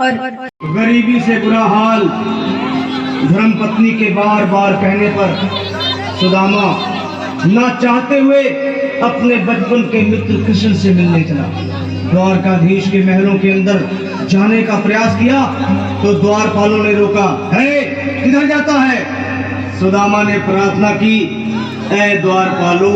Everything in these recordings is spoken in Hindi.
और गरीबी से बुरा हाल धर्म पत्नी के बार बार कहने पर सुदामा ना चाहते हुए अपने बचपन के मित्र कृष्ण से मिलने चला। द्वारकाधीश के महलों के अंदर जाने का प्रयास किया तो द्वारपालों ने रोका। है किधर जाता है? सुदामा ने प्रार्थना की, ऐ द्वारपालो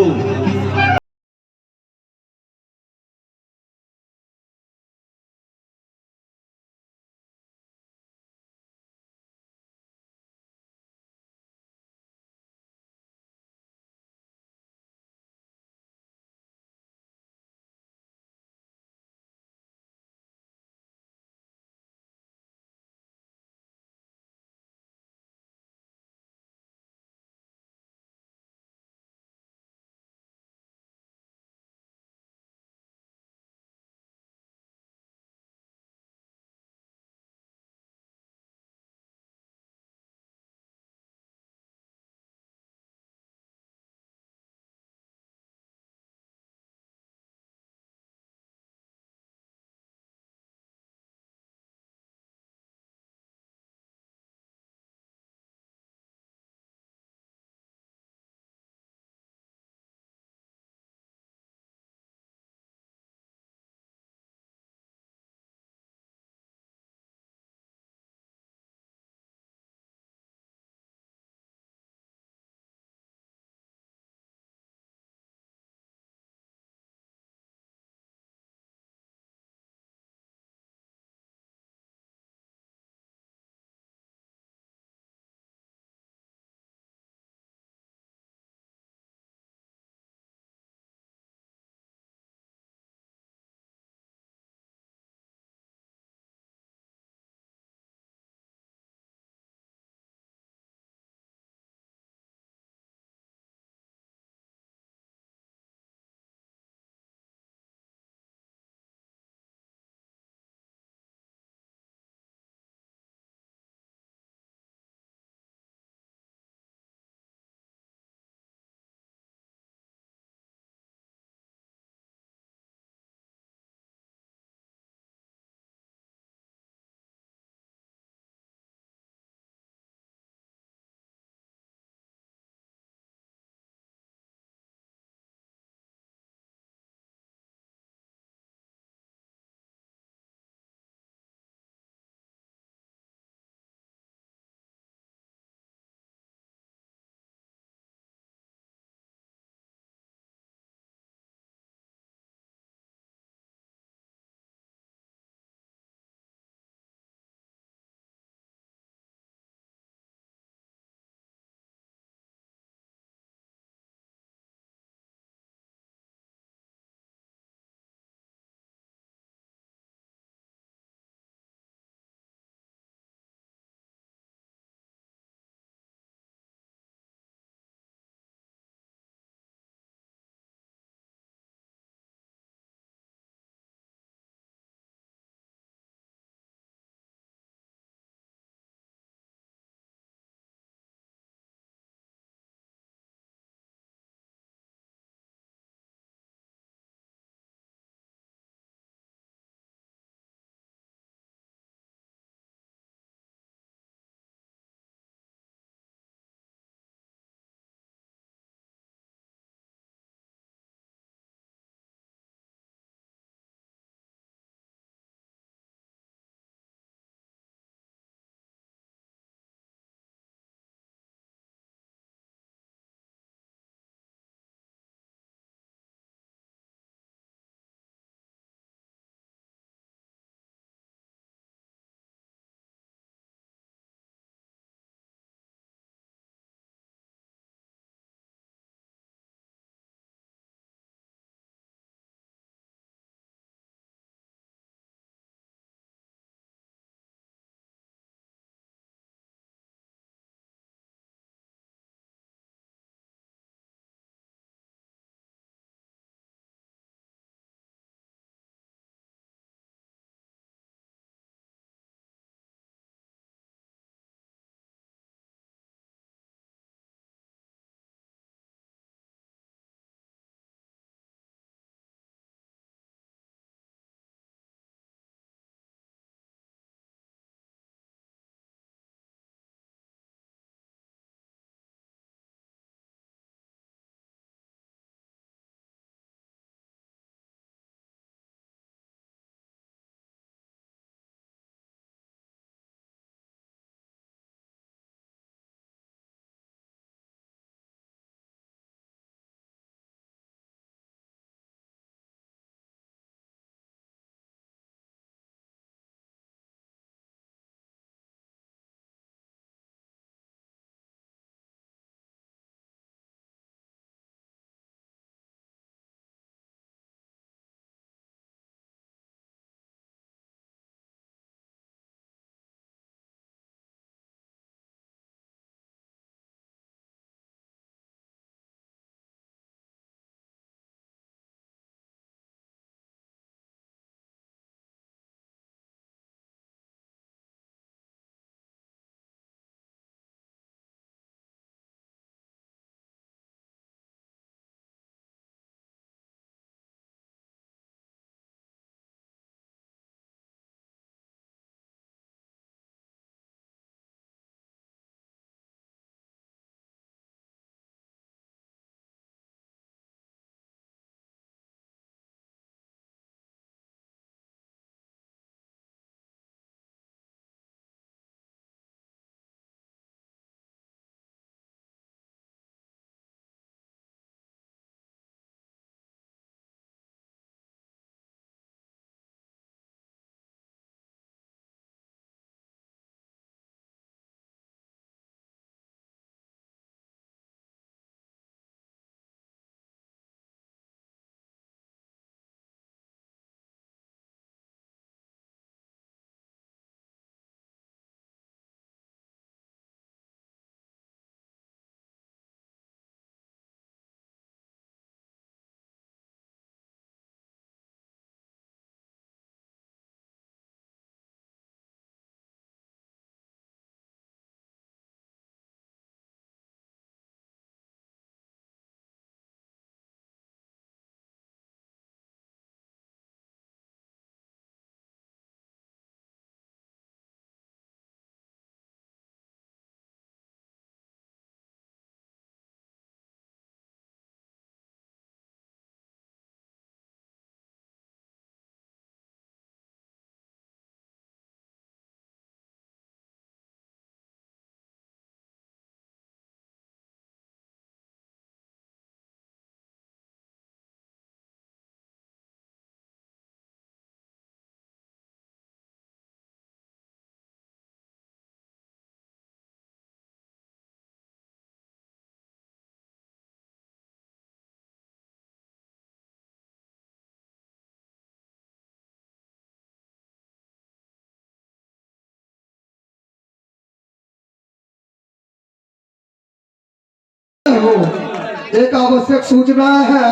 एक आवश्यक सूचना है,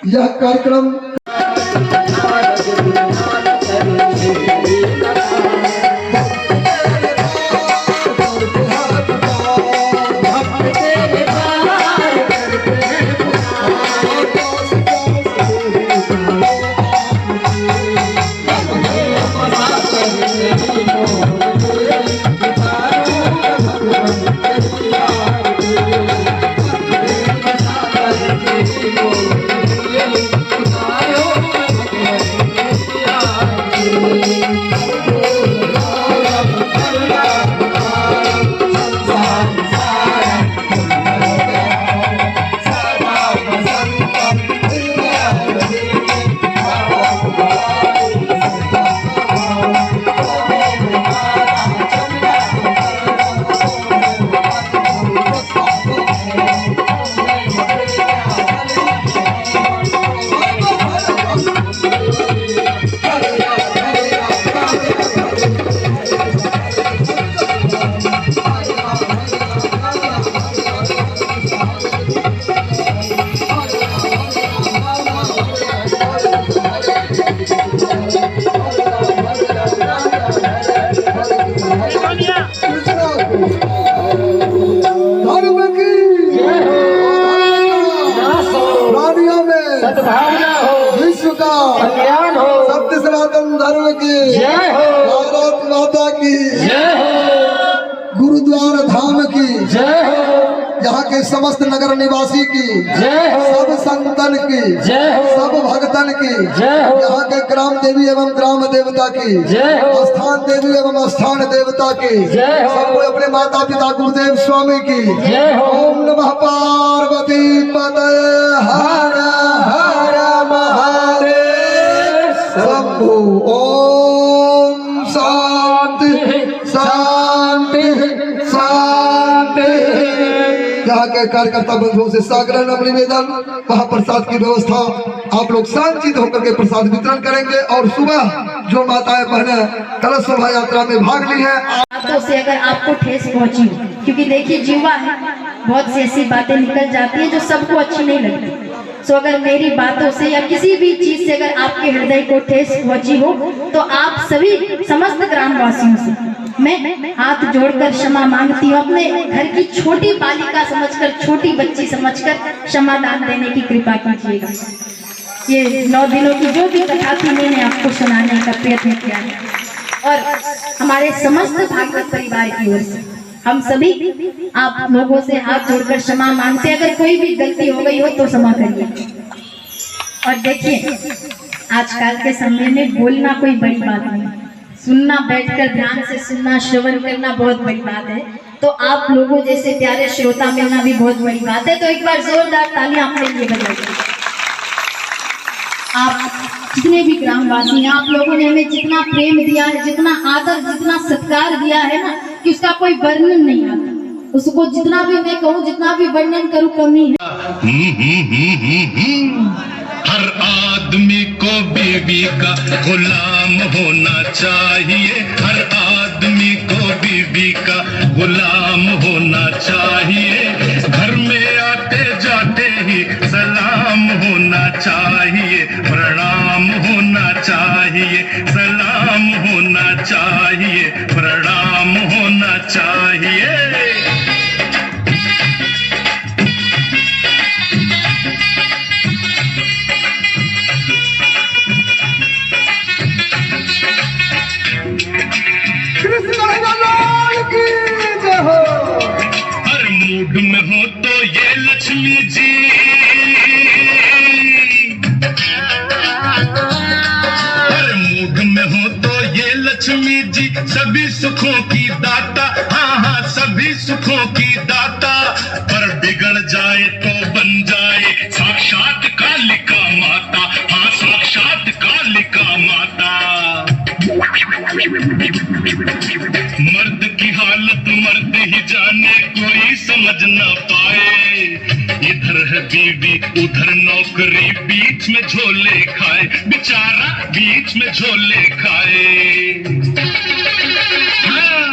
यह कार्यक्रम सद्भावना हो, विश्व का कल्याण हो, सत्य सनातन धर्म की जय हो, भारत माता की जय हो, गुरुद्वारा धाम की जय हो, यहाँ के समस्त नगर निवासी की जय हो, सब संतन की जय हो, सब भक्तन की जय हो, यहाँ के ग्राम देवी एवं ग्राम देवता की जय हो, स्थान देवी एवं स्थान देवता की जय हो, सबको अपने माता पिता गुरुदेव स्वामी की जय हो। ओम नमः पार्वती पतये हर हर महादेव शंभु। ओम शांति शांति शांति। यहाँ के कार्यकर्ता बंधुओं से साग्रह नम्र निवेदन, महाप्रसाद की व्यवस्था आप लोग शांतित होकर के प्रसाद वितरण करेंगे। और सुबह जो माताएं बहने कलश शोभा यात्रा में भाग ली है, बातों से अगर आपको ठेस पहुंची, क्योंकि देखिए जीवा है, बहुत सी ऐसी बातें निकल जाती है जो सबको अच्छी नहीं लगती। सो अगर मेरी बातों से या किसी भी चीज से अगर आपके हृदय को ठेस पहुंची हो, तो आप सभी समस्त ग्रामवासियों से मैं हाथ जोड़कर क्षमा मांगती हूँ। अपने घर की छोटी बालिका समझकर, छोटी बच्ची समझकर क्षमा दान देने की कृपा कीजिएगा। ये 9 दिनों की जो भी कथा थी मैंने आपको सुनाने का प्रयत्न किया है, और हमारे समस्त भागवत परिवार की ओर से हम सभी आप लोगों से हाथ जोड़कर क्षमा मांगते हैं। अगर कोई भी गलती हो गई हो तो क्षमा करिए। और देखिए, आजकल के समय में बोलना कोई बड़ी बात नहीं, सुनना, बैठकर ध्यान से सुनना, श्रवण करना बहुत बड़ी बात है। तो आप लोगों जैसे प्यारे श्रोता मिलना भी बहुत बड़ी बात है। तो एक बार जोरदार तालियां अपने लिए बजाइए। आप जितने भी ग्रामवासी हैं, आप लोगों ने हमें जितना प्रेम दिया है, जितना आदर, जितना सत्कार दिया है ना, कि उसका कोई वर्णन नहीं आता। उसको जितना भी मैं कहूँ, जितना भी वर्णन करूँ, कमी है। हर आदमी को बीवी का गुलाम होना चाहिए, हर आदमी को बीवी का गुलाम होना चाहिए। घर में आते जाते ही सलाम होना चाहिए, प्रणाम होना चाहिए, सलाम होना चाहिए, प्रणाम होना चाहिए। हर मूड में हो तो ये लक्ष्मी जी, हर मूड में हो तो ये लक्ष्मी जी, सभी सुखों की दाता, हाँ हाँ सभी सुखों की दाता। पर बिगड़ जाए तो बन जाए साक्षात कालिका माता, हाँ साक्षात कालिका माता। मर्द की हालत मर्द ही जाने, कोई समझ न पाए। इधर है बीवी उधर नौकरी, बीच में झोले खाए, बेचारा बीच में झोले खाए। हाँ,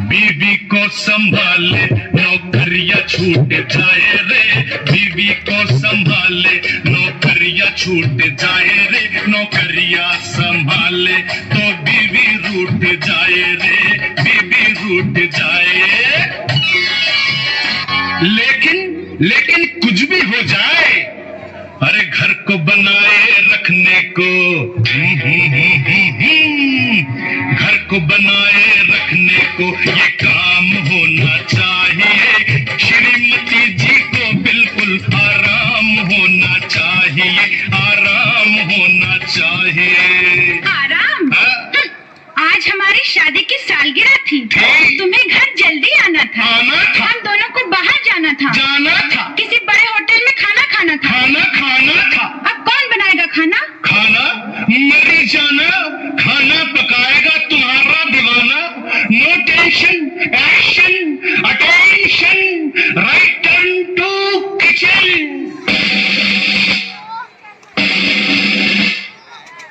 बीवी को संभाले नौकरी नौकरियां छूट जाए रे, बीवी को संभाले, नौकरियां छूट जाए रे, नौकरियां संभाले, तो बीवी रूठ जाए रे, बीवी रूठ जाए। लेकिन कुछ भी हो जाए, अरे घर को बनाए रखने को, घर को बनाए रखने को ये काम होना चाहिए। श्रीमती जी को बिल्कुल आराम होना चाहिए, आराम होना चाहिए। आराम? हाँ? आज हमारी शादी की सालगिरह थी, तुम्हें घर जल्दी आना था। हम दोनों को बाहर जाना था, किसी बड़े होटल में खाना खाना था। अब कौन बनाएगा खाना? मरी जाना, खाना पकाएगा तुम्हारा दीवाना। No tension, action, attention, right turn to kitchen.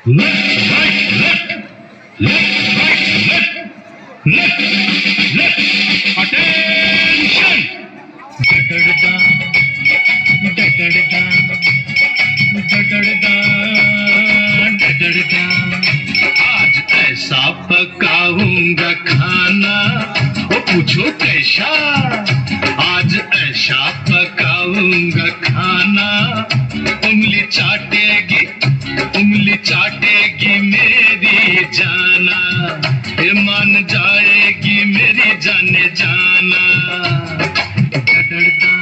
Left right left, left right left, left left, attention. डडडा डडडा डडडा डडडा, आज ऐसा पकाऊंगा खाना, ओ पूछो कैसा, आज ऐसा पकाऊंगा खाना, उंगली चाटेगी, उंगली चाटेगी मेरी जाना, ये मान जाएगी मेरी जाने जाना। डडडा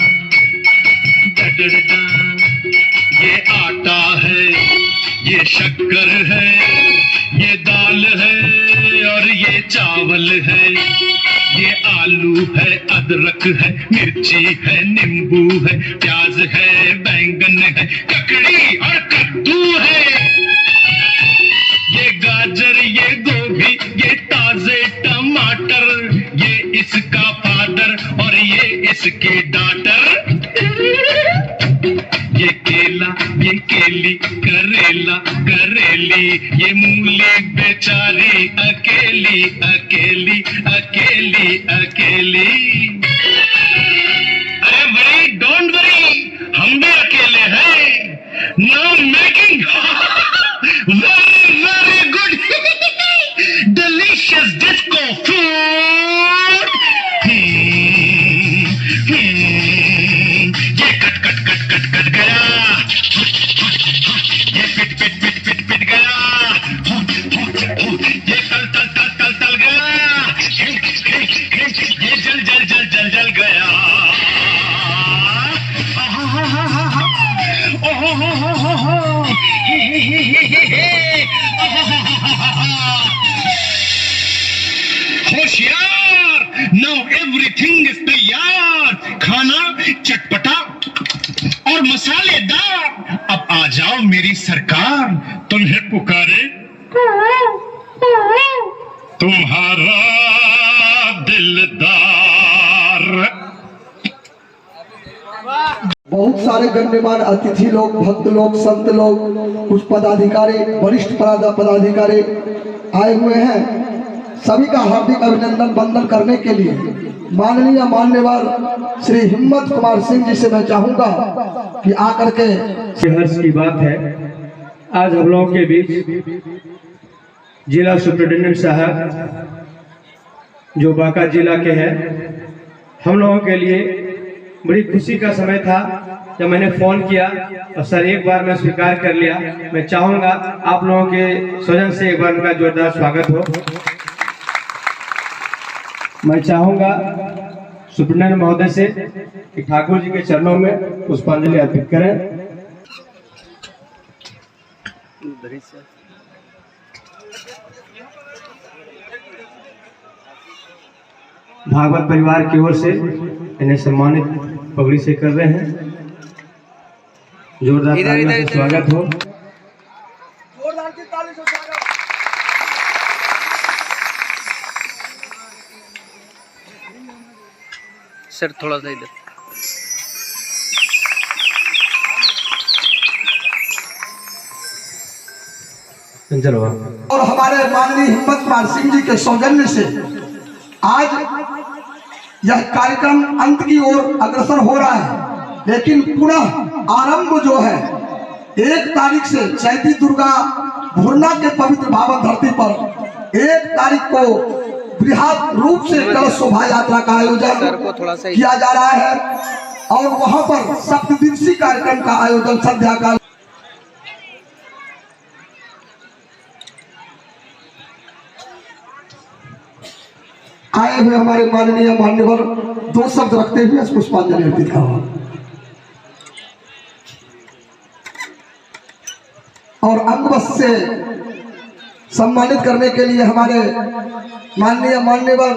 डडडा, ये आटा है, ये शक्कर है, ये दाल है और ये चावल है, ये आलू है, अदरक है, मिर्ची है, नींबू है, प्याज है, बैंगन है, ककड़ी और कद्दू है, ये गाजर, ये गोभी, ये ताजे टमाटर, ये इसका फादर और ये इसकी डॉटर, ये केला, ये केली, करेला, करेली, ये मूली बेचारी अकेली, अकेली, अकेली, अकेली। अरे वरी, डोंट वरी, हम भी अकेले हैं। Now making very very good delicious disco food. ये cut cut cut cut cut गया, ये पिट पिट पिट पिट पिट गया, ये तल तल तल तल तल गया, ये जल जल जल जल जल गया। होशियार, नाउ एवरीथिंग इज तैयार, खाना चटपटा और मसालेदार। अब आ जाओ मेरी सरकार, तुम्हें पुकारे तुम्हारा दिलदार। बहुत सारे गण्यमान्य अतिथि लोग, भक्त लोग, संत लोग, कुछ पदाधिकारी, वरिष्ठ पदाधिकारी आए हुए हैं। सभी का हार्दिक अभिनंदन वंदन करने के लिए माननीय मान्यवर श्री हिम्मत कुमार सिंह जी से मैं चाहूंगा कि आकर के। हर्ष की बात है, आज हम लोगों के बीच जिला सुप्रिंटेंडेंट साहब जो बांका जिला के हैं, हम लोगों के लिए बड़ी खुशी का समय था जब मैंने फोन किया और सर एक बार मैं स्वीकार कर लिया। मैं चाहूंगा आप लोगों के स्वजन से एक बार उनका जोरदार स्वागत हो। मैं चाहूंगा सुप्रिंटेंडेंट महोदय से कि ठाकुर जी के चरणों में पुष्पांजलि अर्पित करें। भागवत परिवार की ओर से इन्हें सम्मानित पगड़ी से कर रहे हैं। जोरदार तालियों से स्वागत हो। सर थोड़ा सा इधर। और हमारे माननीय हिम्मत कुमार सिंह जी के सौजन्य से आज यह कार्यक्रम अंत की ओर अग्रसर हो रहा है, लेकिन पुनः आरंभ जो है 1 तारीख से चैती दुर्गा भुरना के पवित्र पावन धरती पर 1 तारीख को बृहद रूप से कलश शोभा यात्रा का आयोजन किया जा रहा है और वहां पर सप्तदिवसीय कार्यक्रम का आयोजन संध्या काल आए हुए हमारे माननीय मान्यवर 2 शब्द रखते हुए पुष्पांजलि अर्पित करो और अंगवस्त्र से सम्मानित करने के लिए हमारे माननीय मान्यवर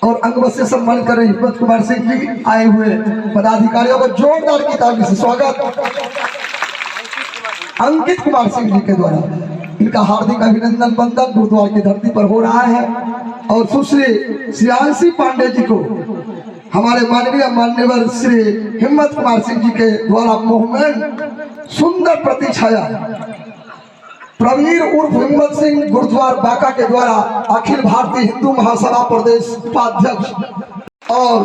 और अंगवस्त्र से सम्मानित कर रहे हिम्मत कुमार सिंह जी आए हुए पदाधिकारियों को जोरदार की ताली से स्वागत। अंकित कुमार सिंह जी के द्वारा इनका हार्दिक अभिनंदन बंदन गुरुद्वार की धरती पर हो रहा है और सुश्री श्रियांशी पांडे जी को हमारे माननीय मान्यवर श्री हिम्मत कुमार सिंह जी के द्वारा मोहमेंट सुंदर प्रतिछाया प्रवीर उर्फ हिम्मत सिंह गुरुद्वार बांका के द्वारा अखिल भारतीय हिंदू महासभा प्रदेश उपाध्यक्ष। और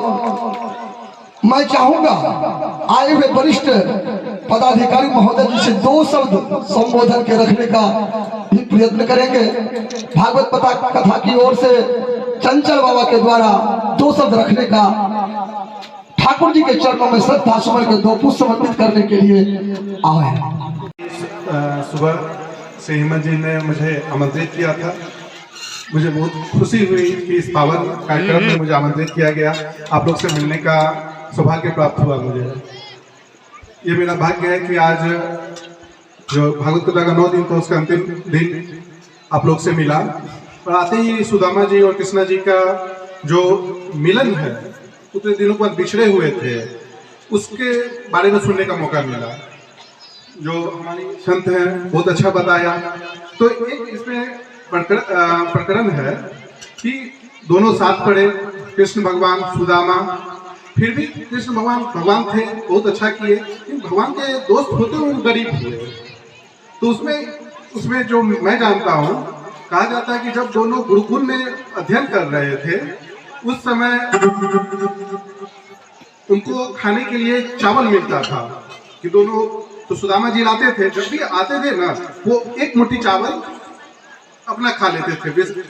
मैं चाहूंगा आए हुए वरिष्ठ पदाधिकारी महोदय जी से 2 शब्द संबोधन के रखने का भी प्रयत्न करेंगे। भागवत कथा की ओर से चंचल बाबा के द्वारा 2 शब्द रखने का ठाकुर जी के चरणों में श्रद्धा सुमन के 2 पुष्प समर्पित करने के लिए आए। सुबह से हिम्मत जी ने मुझे आमंत्रित किया था। मुझे बहुत खुशी हुई कि इस पावन कार्यक्रम में मुझे आमंत्रित किया गया। आप लोग से मिलने का सौभाग्य प्राप्त हुआ मुझे। ये मेरा भाग्य है कि आज जो भागवत कथा का 9 दिन था उसका अंतिम दिन आप लोग से मिला और आते ही सुदामा जी और कृष्णा जी का जो मिलन है, उतने दिनों बाद बिछड़े हुए थे, उसके बारे में सुनने का मौका मिला। जो हमारी संत हैं बहुत अच्छा बताया। तो एक इसमें प्रकरण है कि दोनों साथ पढ़े, कृष्ण भगवान सुदामा, फिर भी कृष्ण भगवान थे, बहुत अच्छा किए, लेकिन भगवान के दोस्त होते हुए गरीब हुए। तो उसमें जो मैं जानता हूँ, कहा जाता है कि जब दोनों गुरुकुल में अध्ययन कर रहे थे उस समय उनको खाने के लिए चावल मिलता था कि दोनों, तो सुदामा जी लाते थे, जब भी आते थे ना वो 1 मुट्ठी चावल अपना खा लेते थे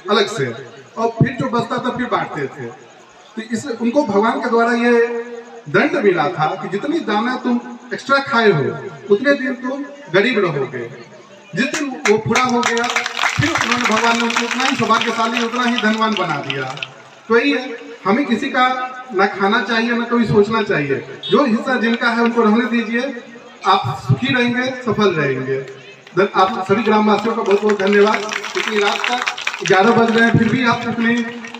अलग से और फिर जो बचता था फिर बांटते थे। तो इस उनको भगवान के द्वारा ये दंड मिला था कि जितनी दाना तुम एक्स्ट्रा खाए हो उतने दिन तुम गरीब रहोगे। जिस दिन वो पूरा हो गया फिर उन्होंने भगवान ने उनको उतना ही सौभाग्यशाली, उतना ही धनवान बना दिया। तो यही है, हमें किसी का ना खाना चाहिए ना कोई सोचना चाहिए। जो हिस्सा जिनका है उनको रहने दीजिए, आप सुखी रहेंगे, सफल रहेंगे। आप सभी ग्रामवासियों का बहुत बहुत धन्यवाद, क्योंकि रात का 11 बज रहे हैं फिर भी आप इतनी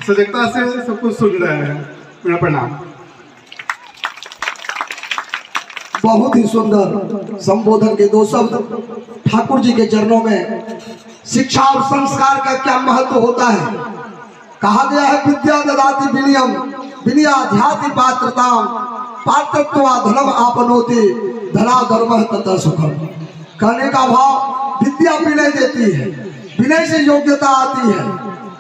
सजगता से सब कुछ सुन रहे हैं। मेरा प्रणाम। बहुत ही सुंदर संबोधन के 2 शब्द। ठाकुर जी के चरणों में शिक्षा और संस्कार का क्या महत्व होता है। कहा गया है विद्या ददाति विनयम विनयाध्याति पात्रताम पात्रत्वा धनम आपनोति धना धर्म तथा सुखम। कहने का भाव विद्या विनय देती है, विनय से योग्यता आती है,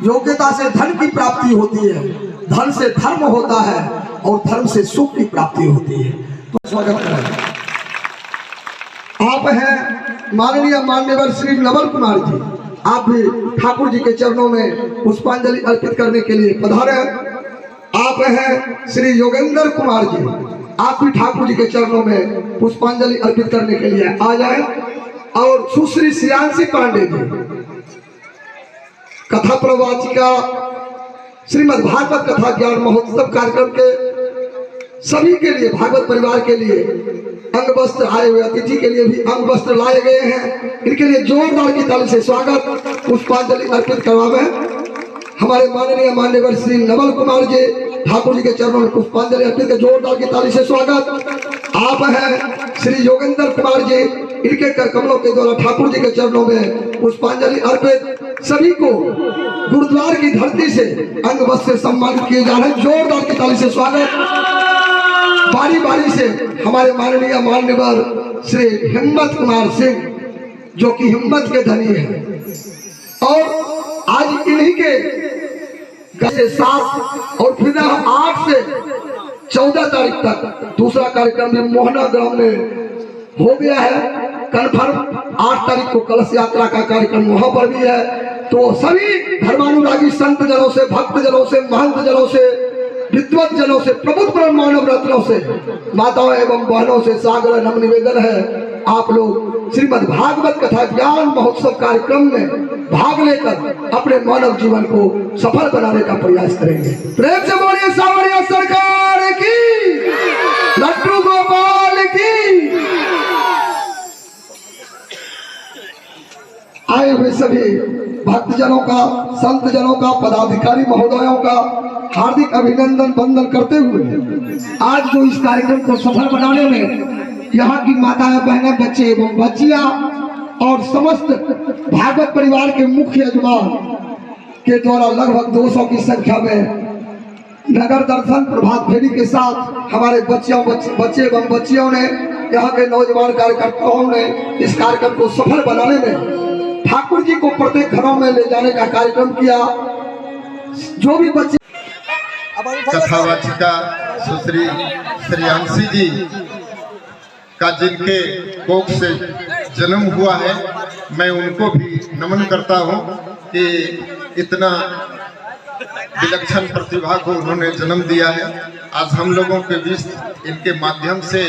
योग्यता से धन की प्राप्ति होती है, धन से धर्म होता है और धर्म से सुख की प्राप्ति होती है। तो स्वागत करें। आप हैं माननीय मान्यवर श्री नवल कुमार जी, आप भी ठाकुर जी के चरणों में पुष्पांजलि अर्पित करने के लिए पधारे। आप हैं श्री योगेंद्र कुमार जी, आप भी ठाकुर जी के चरणों में पुष्पांजलि अर्पित करने के लिए आ जाए। और सुश्री श्रियांशी पांडे जी, कथा प्रवाचिका श्रीमद् भागवत कथा ज्ञान महोत्सव कार्यक्रम के सभी के लिए, भागवत परिवार के लिए अंग वस्त्र, आए हुए अतिथि के लिए भी अंग वस्त्र लाए गए हैं। इनके लिए जोरदार की ताली से स्वागत, पुष्पांजलि अर्पित करवावे हमारे माननीय मान्यवर श्री नवल कुमार जी, ठाकुर जी के चरणों में पुष्पांजलि अर्पित कर जोरदार की ताली से स्वागत। आप हैं श्री योगेंद्र कुमार जी, इनके कर कमलों के द्वारा ठाकुर जी के चरणों में पुष्पांजलि अर्पित। सभी को गुरुद्वार की धरती से अंग वस्त्र से सम्मानित किए जा रहे हैं, जोरदार की ताली से स्वागत। बारी बारी से हमारे माननीय मान्यवर श्री हिम्मत कुमार सिंह, जो कि हिम्मत के धनी है और आज इन्हीं के से 7 और फिर 8 से 14 तारीख तक दूसरा कार्यक्रम भी मोहना ग्राम में हो गया है कन्फर्म। 8 तारीख को कलश यात्रा का कार्यक्रम वहां पर भी है। तो सभी धर्मानुरागी संत जनों से, भक्त जनों से, महंत जनों से, विद्वत जनों से, प्रबुद्ध मानव रत्नों से, माताओं एवं बहनों से सागर नम निवेदन है, आप लोग श्रीमद् भागवत कथा ज्ञान महोत्सव कार्यक्रम में भाग लेकर अपने मानव जीवन को सफल बनाने का प्रयास करेंगे। प्रेम से बोलिए सावरिया सरकार की, लड्डू गोपाल की। आए हुए सभी भक्तजनों का, संत जनों का, पदाधिकारी महोदयों का हार्दिक अभिनंदन वंदन करते हुए आज जो इस कार्यक्रम को सफल बनाने में यहाँ की माताएं, बहनें, बच्चे एवं बच्चियां और समस्त भागवत परिवार के मुख्य यजमान के द्वारा लगभग 200 की संख्या में नगर दर्शन प्रभात फेरी के साथ हमारे बच्चे एवं बच्चियों ने, यहाँ के नौजवान कार्यकर्ताओं ने इस कार्यक्रम को सफल बनाने में ठाकुर जी को प्रत्येक घरों में ले जाने का कार्यक्रम किया। जो भी बच्चे कथावाचिका सुश्री श्रेयांशी जी का जिनके कोख से जन्म हुआ है, मैं उनको भी नमन करता हूं कि इतना विलक्षण प्रतिभा को उन्होंने जन्म दिया है। आज हम लोगों के बीच इनके माध्यम से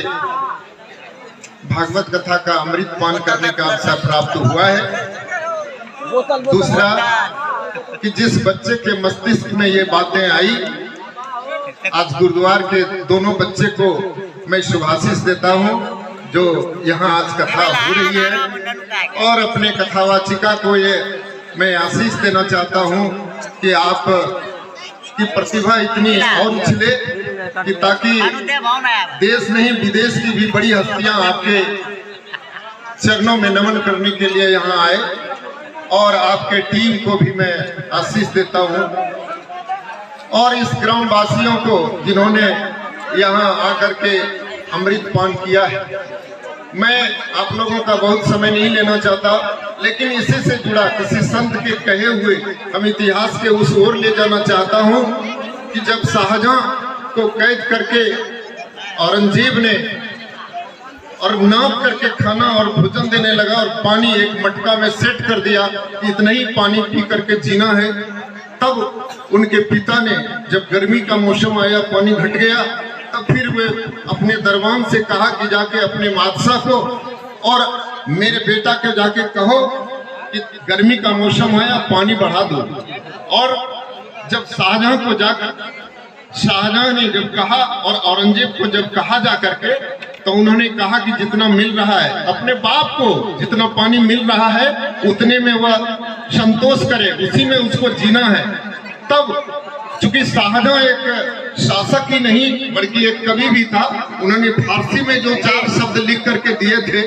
भागवत कथा का अमृत पान करने का अवसर प्राप्त हुआ है। दूसरा कि जिस बच्चे के मस्तिष्क में ये बातें आई, आज गुरुद्वार के दोनों बच्चे को मैं शुभाशीष देता हूं जो यहाँ आज कथा हो रही है, और अपने कथावाचिका को ये मैं आशीष देना चाहता हूं कि आप की प्रतिभा इतनी और उछले कि ताकि देश नहीं विदेश की भी बड़ी हस्तियां आपके चरणों में नमन करने के लिए यहाँ आए, और आपके टीम को भी मैं आशीष देता हूं। और इस ग्रामवासियों को जिन्होंने यहाँ आकर के अमृत पान किया है, मैं आप लोगों का बहुत समय नहीं लेना चाहता, लेकिन इसी से जुड़ा किसी संत के कहे हुए हम इतिहास के उस ओर ले जाना चाहता हूं कि जब शाहजहां को कैद करके औरंगजेब ने और नाप करके खाना और भोजन देने लगा और पानी एक मटका में सेट कर दिया, इतना ही पानी पी करके जीना है, तब उनके पिता ने जब गर्मी का मौसम आया, पानी घट गया, तब फिर वे अपने दरबान से कहा कि जाके अपने बादशाह को और मेरे बेटा के जाके कहो कि गर्मी का मौसम आया, पानी बढ़ा दो। और जब शाहजहां को जाकर शाहजहां ने जब कहा और औरंगजेब को जब कहा जा करके, तो उन्होंने कहा कि जितना मिल रहा है अपने बाप को, जितना पानी मिल रहा है उतने में वह संतोष करे, उसी में उसको जीना है। तब चूंकि शाहजहां एक शासक ही नहीं बल्कि एक कवि भी था, उन्होंने फारसी में जो 4 शब्द लिख करके दिए थे,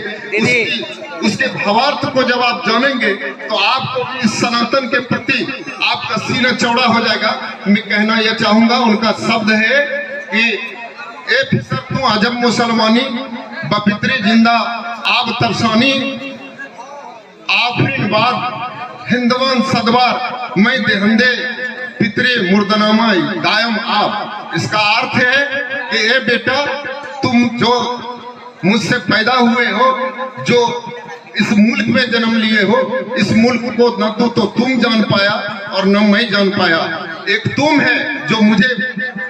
उसके भावार्थ को जब आप जानेंगे तो आपको इस सनातन के प्रति आपका सीना चौड़ा हो जाएगा। मैं कहना यह चाहूंगा, उनका शब्द है कि ए फिसर तू अजब मुसलमानी, बपित्री जिंदा आब तरसानी, आफरीन बाद हिंदवान सदवार, मैं देहंदे पितरे मुर्दनामाई दायम आप। इसका अर्थ है कि ए बेटा, तुम जो मुझसे पैदा हुए हो, जो इस मुल्क में जन्म लिए हो, इस मुल्क को न तो तुम जान पाया और न मैं जान पाया। एक तुम है जो मुझे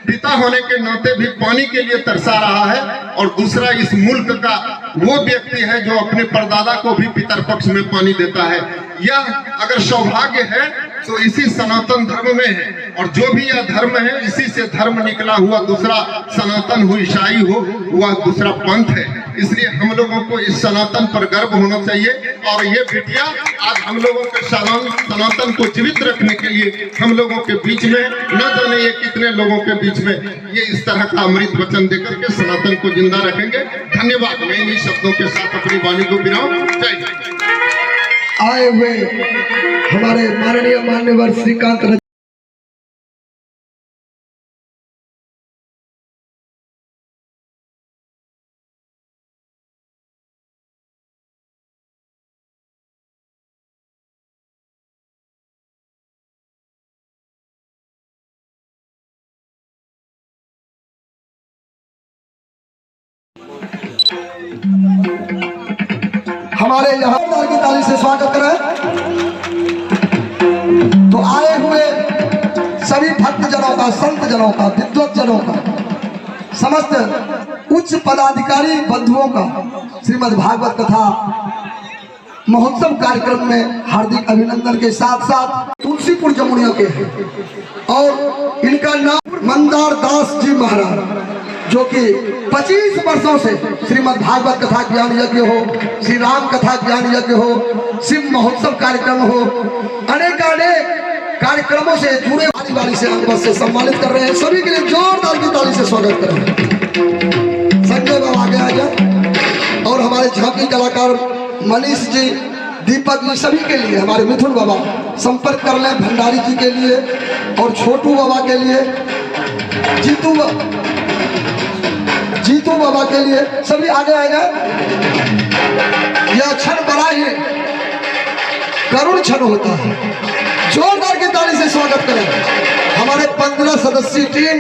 पिता होने के नाते भी पानी के लिए तरसा रहा है, और दूसरा इस मुल्क का वो व्यक्ति है जो अपने परदादा को भी पितरपक्ष में पानी देता है। यह अगर सौभाग्य है तो इसी सनातन धर्म में है, और जो भी यह धर्म है इसी से धर्म निकला हुआ दूसरा सनातन हो, ईसाई हो, वह दूसरा पंथ है। इसलिए हम लोगों को इस सनातन पर गर्व होना चाहिए। और ये बेटियां आज हम लोगों के सनातन को जीवित रखने के लिए हम लोगों के बीच में, न जाने ये कितने लोगों के बीच में ये इस तरह का अमृत वचन देकर के सनातन को जिंदा रखेंगे। धन्यवाद। मैं इन्हीं शब्दों के साथ अपनी वाणी को विराम। जय जय। आए हुए हमारे माननीय मान्यवर श्रीकांत हमारे यहाँ की ताली से स्वागत करें। तो आए हुए सभी भक्त जनों का, संत जनों का, विद्वत जनों का, समस्त उच्च पदाधिकारी बंधुओं का श्रीमद् भागवत कथा महोत्सव कार्यक्रम में हार्दिक अभिनंदन के साथ साथ तुलसीपुर जमुनिया के हैं और इनका नाम मंदार दास जी महाराज, जो कि 25 वर्षों से श्रीमद् भागवत कथा ज्ञान यज्ञ हो, श्री राम कथा ज्ञान यज्ञ हो, शिव महोत्सव कार्यक्रम हो, अनेकानेक कार्यक्रमों से जुड़े वाली से अंग से सम्मानित कर रहे हैं। सभी के लिए जोरदार की ताली से स्वागत करें। संजय बाबा आगे आ जाए और हमारे झांकी कलाकार मनीष जी, दीपक जी, सभी के लिए, हमारे मिथुन बाबा संपर्क कर लें, भंडारी जी के लिए और छोटू बाबा के लिए, जीतू बाबा के लिए, सभी आगे आएगा। यह क्षण बड़ा ही करुण क्षण होता है। जोरदार की ताली से स्वागत करें। हमारे 15 सदस्यीय टीम,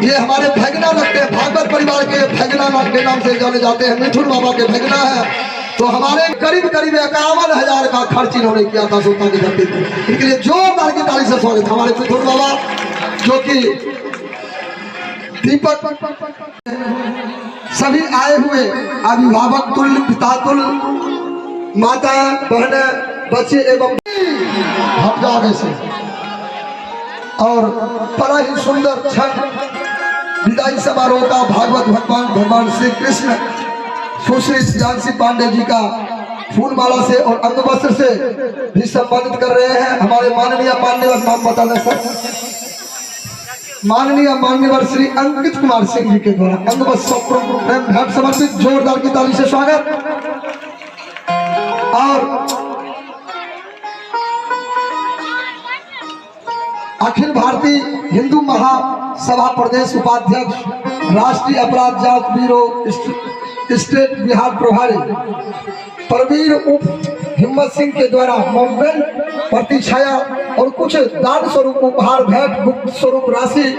ये हमारे भगना लगते हैं, भागवत परिवार के भगना के नाम से जाने जाते हैं, मिथुन बाबा के भगना है। तो हमारे करीब 51,000 का खर्च इन्होंने किया था सोता की धरती पर। इनके लिए जोरदार की ताली से स्वागत। हमारे मिथुन बाबा, जो कि दीपक, सभी आए हुए अभिभावक तुल्य, पिता तुल्य, माता, बहने, बच्चे एवं हम जाओगे से और बड़ा ही सुंदर क्षण विदाई समारोह का भागवत भगवान श्री कृष्ण सुश्री जानसी पांडे जी का फूलमाला से और अंगवस्त्र से भी सम्मानित कर रहे हैं। हमारे माननीय मान्यवर, नाम बता दें सर, माननीय मान्यवर श्री अंकित कुमार सिंह जी के द्वारा अंगवस्त्र भेंट समर्पित। जोरदार की ताली से स्वागत। और अखिल भारतीय हिंदू महासभा प्रदेश उपाध्यक्ष, राष्ट्रीय अपराध जांच ब्यूरो स्टेट बिहार प्रभारी परवीर उप हिम्मत सिंह के द्वारा मोबाइल प्रतिछाया और कुछ दान स्वरूप उपहार भेंट गुप्त स्वरूप राशि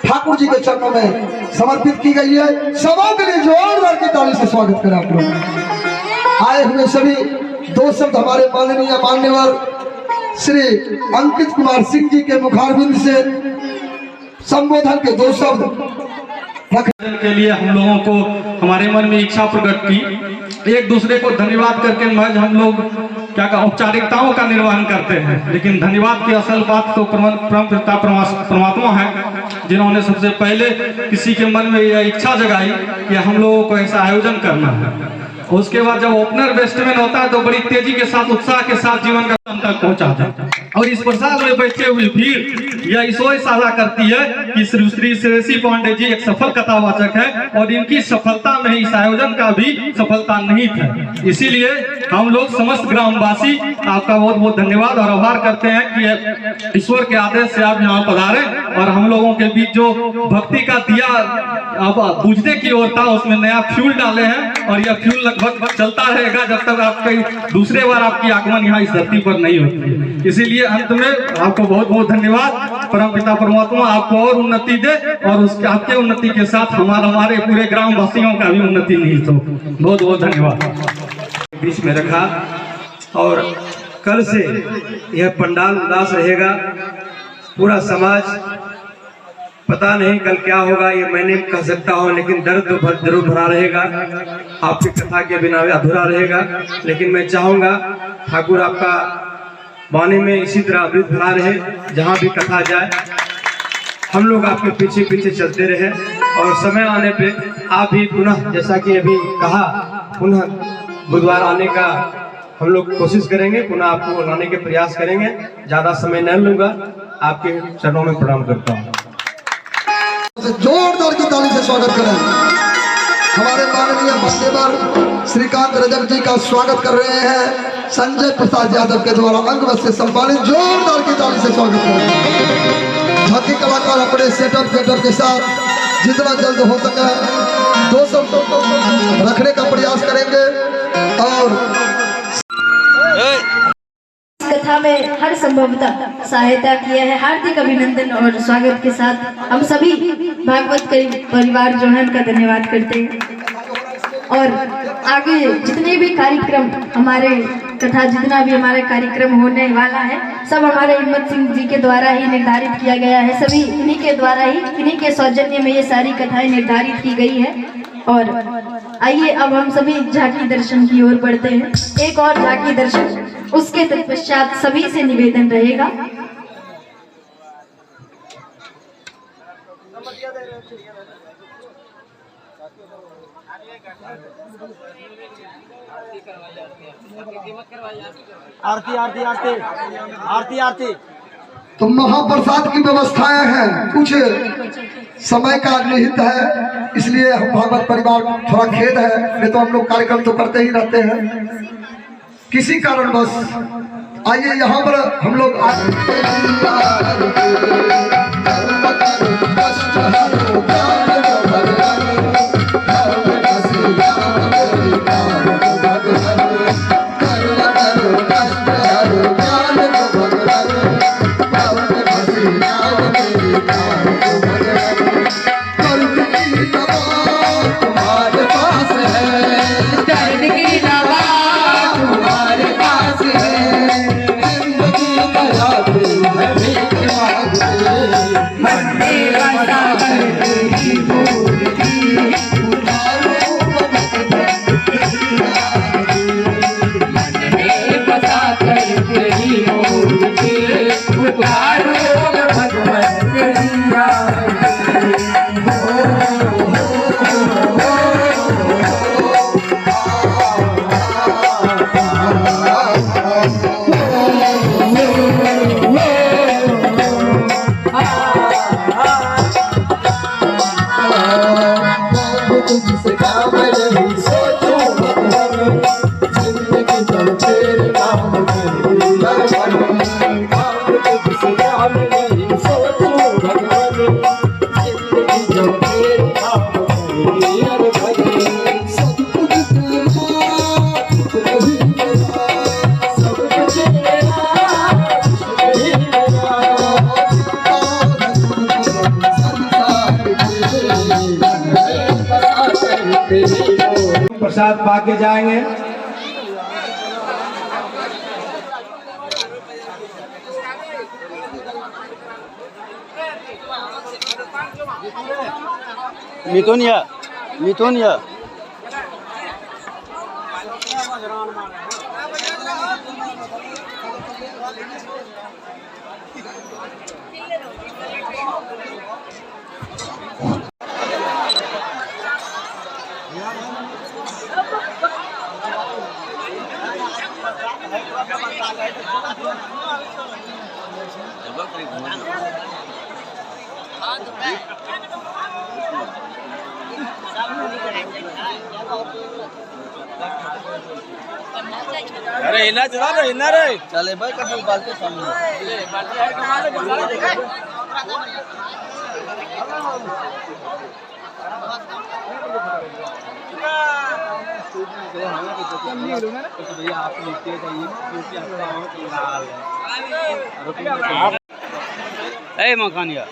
ठाकुर जी के चरणों में समर्पित की गई है। सबों के लिए जोरदार की ताली से स्वागत करें आप लोग। आए हुए सभी दो शब्द हमारे माननीय मान्यवर श्री अंकित कुमार सिंह जी के मुखारबिंद से संबोधन के दो शब्द के लिए हम लोगों को हमारे मन में इच्छा प्रकट की। एक दूसरे को धन्यवाद करके महज हम लोग क्या का औपचारिकताओं का निर्वहन करते हैं, लेकिन धन्यवाद की असल बात तो परमपिता परमात्मा है, जिन्होंने सबसे पहले किसी के मन में यह इच्छा जगाई कि हम लोगों को ऐसा आयोजन करना है। उसके बाद जब ओपनर बेस्टमैन होता है तो बड़ी तेजी के साथ, उत्साह के साथ जीवन का अंत तक पहुंचाता है। और इस प्रसाद में बैठे हुए भीड़ यह इसो साझा करती है कि श्री श्रेयसी पांडे जी एक सफल कथावाचक है और इनकी सफलता में इस आयोजन का भी सफलता नहीं था। इसीलिए हम लोग समस्त ग्रामवासी आपका बहुत बहुत धन्यवाद और आभार करते हैं कि ईश्वर के आदेश से आप यहाँ पधारे और हम लोगों के बीच जो भक्ति का दिया अब बुझने की ओर था, उसमें नया फ्यूल डाले हैं और यह फ्यूल लगभग चलता रहेगा जब तक आपका दूसरे बार आपकी आगमन यहाँ इस धरती पर नहीं होती। इसीलिए अंत में आपको बहुत बहुत धन्यवाद। परमपिता परमात्मा आपको और उन्नति दे और उसके आपके उन्नति के साथ हमारे पूरे ग्राम वासियों का भी उन्नति निहित हो। बहुत बहुत धन्यवाद। बीच में रखा और कल से यह पंडाल उदास रहेगा। पूरा समाज, पता नहीं कल क्या होगा ये मैं नहीं कह सकता हूँ, लेकिन दर्द जरूर भरा रहेगा। आपकी कथा के बिना अधूरा रहेगा। लेकिन मैं चाहूँगा ठाकुर आपका वाणी में इसी तरह अमृत भरा रहे, जहाँ भी कथा जाए हम लोग आपके पीछे पीछे चलते रहे और समय आने पे आप भी पुनः, जैसा कि अभी कहा, पुनः बुधवार आने का हम लोग कोशिश करेंगे, पुनः आपको लाने के प्रयास करेंगे। ज़्यादा समय नहीं लूँगा। आपके चरणों में प्रणाम करता हूँ। जोरदार की ताली से स्वागत करें। हमारे माननीय मान्यवर श्रीकांत रजक जी का स्वागत कर रहे हैं संजय प्रसाद यादव के द्वारा अंगवस्त्र से सम्मानित। जोरदार की ताली से स्वागत करें। झांकी कलाकार अपने सेटअप के साथ जितना जल्द हो सके 200 रखने का प्रयास करेंगे और कथा कथा में हर संभवतः सहायता किया है। हार्दिक अभिनंदन और स्वागत के साथ हम सभी भागवत परिवार जो है उनका धन्यवाद करते हैं। और आगे जितने भी कार्यक्रम हमारे तथा जितना भी हमारा कार्यक्रम होने वाला है सब हमारे हिम्मत सिंह जी के द्वारा ही निर्धारित किया गया है। सभी इन्हीं के द्वारा ही, इन्हीं के सौजन्य में ये सारी कथाएं निर्धारित की गई है। और आइए अब हम सभी झांकी दर्शन की ओर बढ़ते हैं। एक और झांकी दर्शन, उसके तत्पश्चात सभी से निवेदन रहेगा आरती आरती आरती आरती आरती। तो महाप्रसाद की व्यवस्थाएं हैं, कुछ समय का निहित है, इसलिए हम भागवत परिवार थोड़ा खेद है, नहीं तो हम लोग कार्यक्रम तो करते ही रहते हैं। किसी कारण बस आइए यहाँ पर हम लोग प्रसाद पाके जाएंगे। मिथुनिया अरे हिला चला रे, हिला रे, चले भाई कभी बाल्टी सामने भैया आप लिखते जाइए क्योंकि आपका ए मखानिया